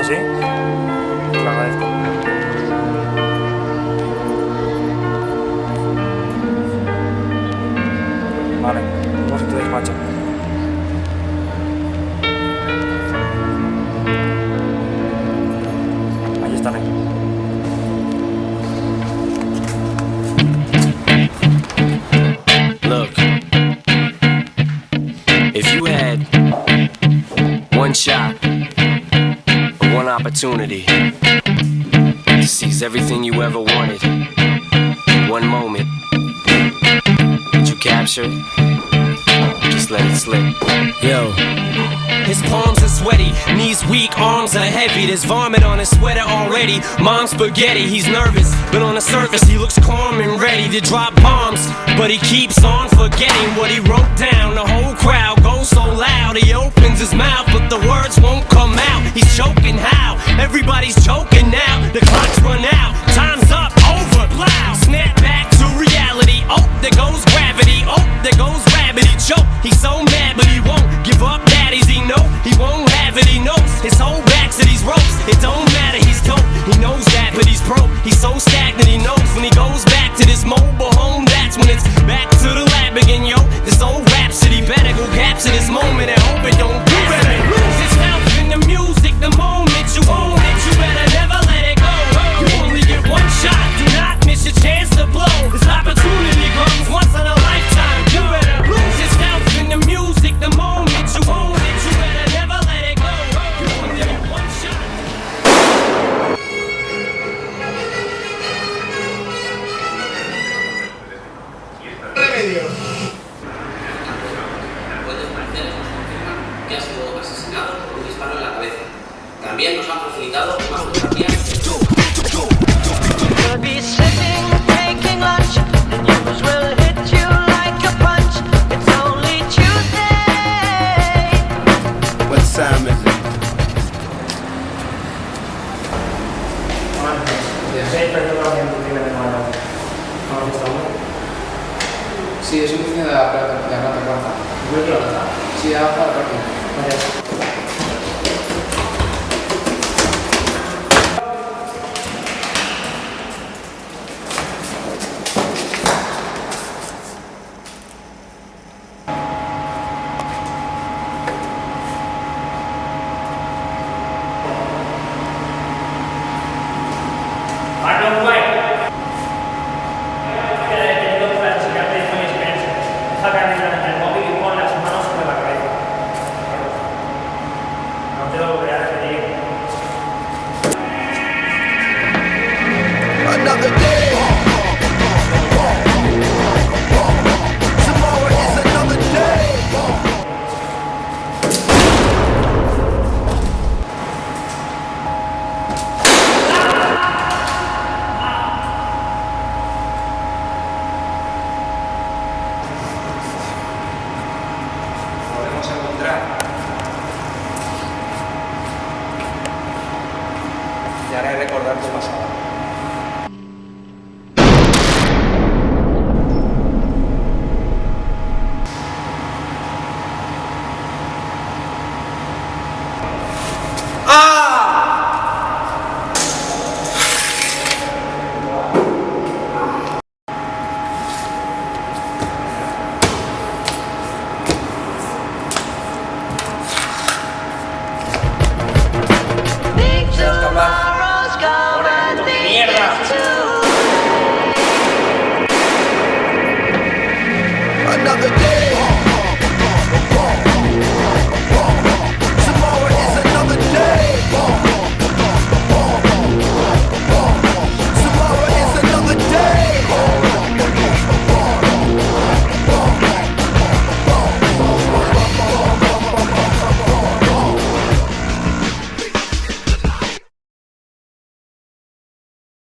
así, te lo agradezco. Vale, vamos a tu despacho. Ahí estaré. Look, if you had one shot, or one opportunity to seize everything you ever wanted in one moment, did you capture it? Just let it slip. Yo. His palms are sweaty, knees weak, arms are heavy. There's vomit on his sweater already. Mom's spaghetti, he's nervous, but on the surface he looks calm and ready to drop bombs. But he keeps on forgetting what he wrote down. The whole crowd goes so loud, he opens his mouth, but the words won't come out. He's choking how? Everybody's choking now. The clock's run out, time's up, over, plow. Snap back to reality, oh, there goes gravity. Oh, there goes rabbit, he choke. He's so mad, but he won't give up. Daddies, he know he won't have it, he knows his whole back to these ropes. It don't matter, he's dope, he knows that, but he's broke. He's so stagnant, he knows when he goes back to this mobile home, that's when it's back to the lab again, yo. This old rhapsody better go capture this moment and hope it don't do better. Lose yourself in the music, the moment you own it, you better never let it go. You only get one shot, do not miss your chance to blow. This opportunity comes once in a lifetime. You better lose yourself in the music, the moment you own it, you better never let it go. You only get one shot. Fuentes parciales nos confirman que ha sido asesinado por un disparo en la cabeza. También nos han facilitado más fotografías. Could be sitting, taking lunch. The news will hit you like a punch. It's only Tuesday. What time is it? Sí, es un oficina de la plata cuarta. Sí, abajo de la parking. Another day. Tomorrow is another day. Volvemos a encontrar. Te haré recordar tu pasado. Think tomorrow's come and think it's too late. Another day.